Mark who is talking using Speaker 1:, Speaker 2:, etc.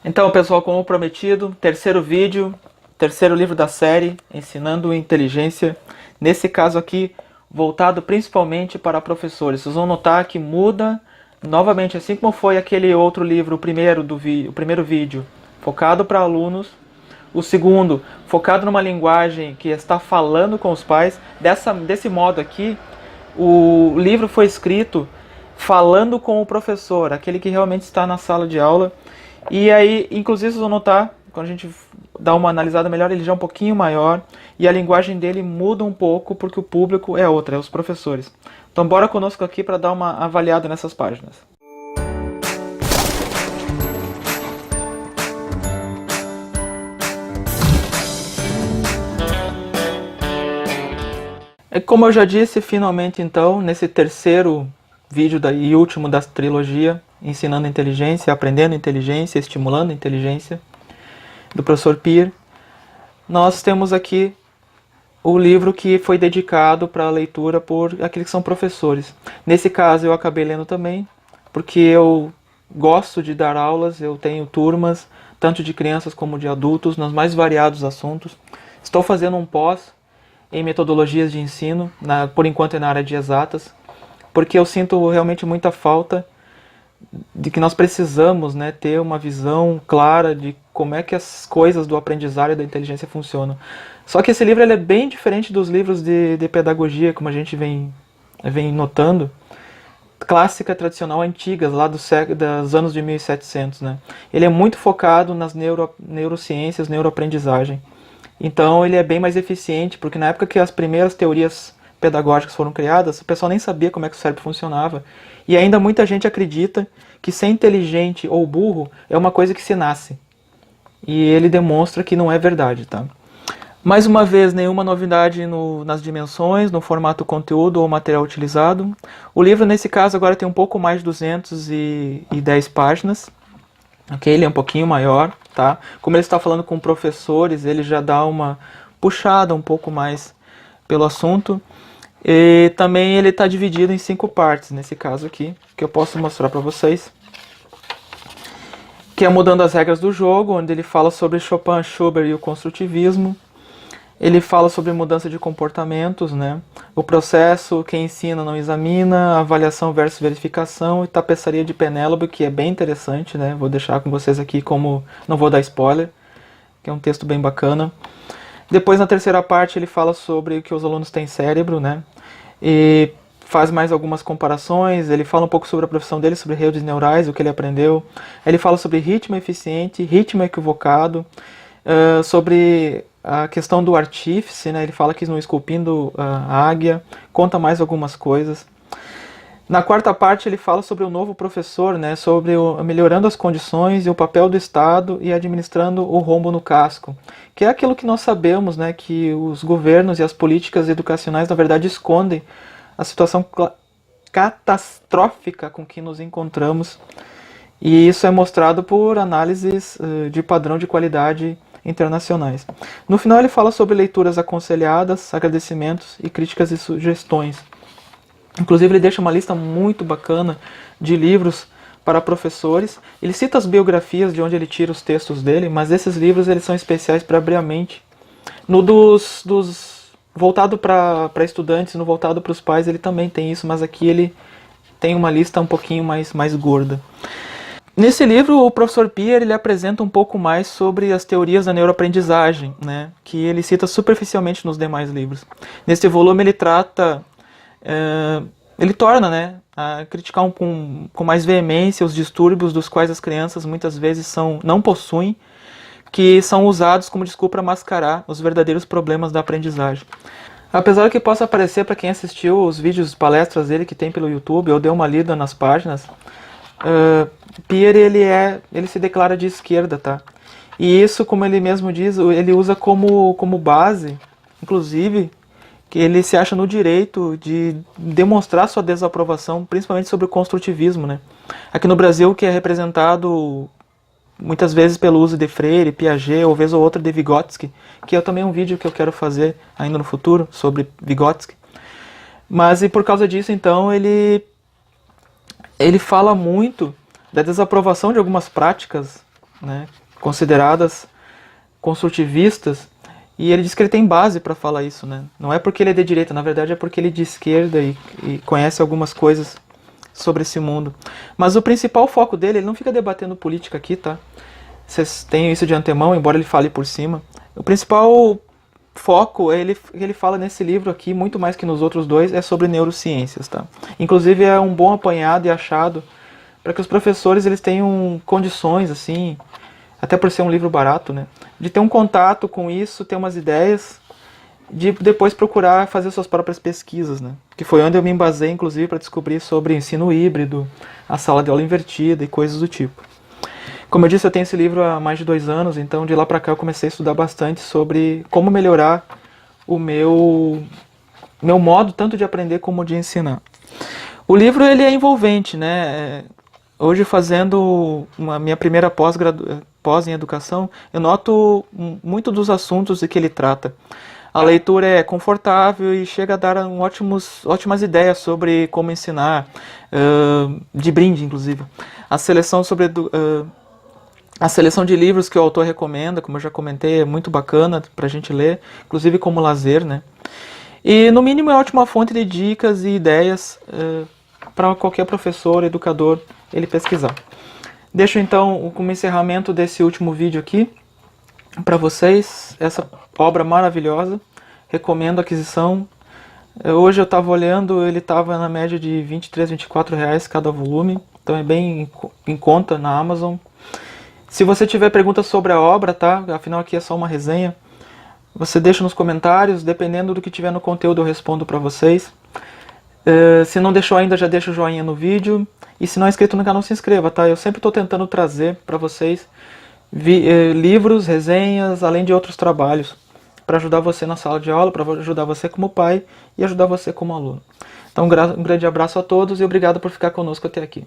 Speaker 1: Então, pessoal, como prometido, terceiro vídeo, terceiro livro da série, Ensinando Inteligência. Nesse caso aqui, voltado principalmente para professores. Vocês vão notar que muda novamente, assim como foi aquele outro livro, o primeiro vídeo, focado para alunos. O segundo, focado numa linguagem que está falando com os pais. Desse modo aqui, o livro foi escrito falando com o professor, aquele que realmente está na sala de aula. E aí, inclusive, vocês vão notar, quando a gente dá uma analisada melhor, ele já é um pouquinho maior e a linguagem dele muda um pouco porque o público é outra, é os professores. Então bora conosco aqui para dar uma avaliada nessas páginas. Como eu já disse, finalmente então, nesse terceiro vídeo e último da trilogia, Ensinando Inteligência, Aprendendo Inteligência, Estimulando Inteligência, do professor Peer, nós temos aqui o livro que foi dedicado para a leitura por aqueles que são professores. Nesse caso eu acabei lendo também, porque eu gosto de dar aulas, eu tenho turmas, tanto de crianças como de adultos, nos mais variados assuntos. Estou fazendo um pós em metodologias de ensino, por enquanto é na área de exatas, porque eu sinto realmente muita falta de que nós precisamos, né, ter uma visão clara de como é que as coisas do aprendizado e da inteligência funcionam. Só que esse livro ele é bem diferente dos livros de pedagogia, como a gente vem notando, clássica, tradicional, antigas, lá dos anos de 1700. Né? Ele é muito focado nas neurociências, neuroaprendizagem. Então ele é bem mais eficiente, porque na época que as primeiras teorias pedagógicas foram criadas, o pessoal nem sabia como é que o cérebro funcionava. E ainda muita gente acredita que ser inteligente ou burro é uma coisa que se nasce. E ele demonstra que não é verdade, tá? Mais uma vez, nenhuma novidade nas dimensões, no formato conteúdo ou material utilizado. O livro, nesse caso, agora tem um pouco mais de 210 páginas. Ok, ele é um pouquinho maior, tá? Como ele está falando com professores, ele já dá uma puxada um pouco mais pelo assunto. E também ele está dividido em 5 partes, nesse caso aqui, que eu posso mostrar para vocês. Que é Mudando as Regras do Jogo, onde ele fala sobre Chopin, Schubert e o construtivismo. Ele fala sobre mudança de comportamentos, né? O processo, quem ensina não examina, avaliação versus verificação e tapeçaria de Penélope, que é bem interessante, né? Vou deixar com vocês aqui como... não vou dar spoiler, que é um texto bem bacana. Depois, na terceira parte, ele fala sobre que os alunos têm cérebro, né? E faz mais algumas comparações, ele fala um pouco sobre a profissão dele, sobre redes neurais, o que ele aprendeu. Ele fala sobre ritmo eficiente, ritmo equivocado, sobre a questão do artífice, né? Ele fala que no Esculpindo a Águia, conta mais algumas coisas. Na quarta parte ele fala sobre o novo professor, né? Sobre melhorando as condições e o papel do Estado e administrando o rombo no casco, que é aquilo que nós sabemos, né? Que os governos e as políticas educacionais na verdade escondem a situação catastrófica com que nos encontramos, e isso é mostrado por análises de padrão de qualidade internacionais. No final ele fala sobre leituras aconselhadas, agradecimentos e críticas e sugestões. Inclusive ele deixa uma lista muito bacana de livros para professores. Ele cita as biografias de onde ele tira os textos dele, mas esses livros eles são especiais para abrir a mente. No voltado para estudantes, no voltado para os pais, ele também tem isso, mas aqui ele tem uma lista um pouquinho mais gorda. Nesse livro, o professor Peer ele apresenta um pouco mais sobre as teorias da neuroaprendizagem, né, que ele cita superficialmente nos demais livros. Nesse volume ele trata, ele torna, né, a criticar com mais veemência os distúrbios dos quais as crianças muitas vezes não possuem, que são usados como desculpa para mascarar os verdadeiros problemas da aprendizagem. Apesar que possa parecer para quem assistiu os vídeos, palestras dele que tem pelo YouTube, ou deu uma lida nas páginas, Peer ele se declara de esquerda, tá? E isso, como ele mesmo diz, ele usa como base, inclusive, que ele se acha no direito de demonstrar sua desaprovação, principalmente sobre o construtivismo, né? Aqui no Brasil, que é representado muitas vezes pelo uso de Freire, Piaget, ou vez ou outra de Vygotsky, que é também um vídeo que eu quero fazer ainda no futuro sobre Vygotsky. Mas e por causa disso, então, ele fala muito da desaprovação de algumas práticas né, consideradas construtivistas, e ele diz que ele tem base para falar isso, né? Não é porque ele é de direita, na verdade é porque ele é de esquerda e conhece algumas coisas sobre esse mundo. Mas o principal foco dele, ele não fica debatendo política aqui, tá? Vocês têm isso de antemão, embora ele fale por cima. O principal foco, ele fala nesse livro aqui, muito mais que nos outros dois, é sobre neurociências, tá? Inclusive é um bom apanhado e achado para que os professores eles tenham condições, assim, até por ser um livro barato, né, de ter um contato com isso, ter umas ideias, de depois procurar fazer suas próprias pesquisas, né, que foi onde eu me embasei, inclusive, para descobrir sobre ensino híbrido, a sala de aula invertida e coisas do tipo. Como eu disse, eu tenho esse livro há mais de 2 anos, então de lá para cá eu comecei a estudar bastante sobre como melhorar o meu modo tanto de aprender como de ensinar. O livro ele é envolvente, né? Hoje, fazendo a minha primeira pós em educação, eu noto muito dos assuntos de que ele trata. A leitura é confortável e chega a dar ótimas ideias sobre como ensinar, de brinde, inclusive. A seleção a seleção de livros que o autor recomenda, como eu já comentei, é muito bacana para a gente ler, inclusive como lazer, né? E, no mínimo, é ótima fonte de dicas e ideias para qualquer professor, educador, ele pesquisar. Deixo então como encerramento desse último vídeo aqui para vocês essa obra maravilhosa. Recomendo a aquisição. Hoje eu estava olhando, ele estava na média de R$23, R$24 cada volume, então é bem em conta na Amazon. Se você tiver perguntas sobre a obra, tá? Afinal aqui é só uma resenha. Você deixa nos comentários, dependendo do que tiver no conteúdo eu respondo para vocês. Se não deixou ainda, já deixa o joinha no vídeo. E se não é inscrito no canal, se inscreva, tá? Eu sempre estou tentando trazer para vocês livros, resenhas, além de outros trabalhos, para ajudar você na sala de aula, para ajudar você como pai e ajudar você como aluno. Então um grande abraço a todos e obrigado por ficar conosco até aqui.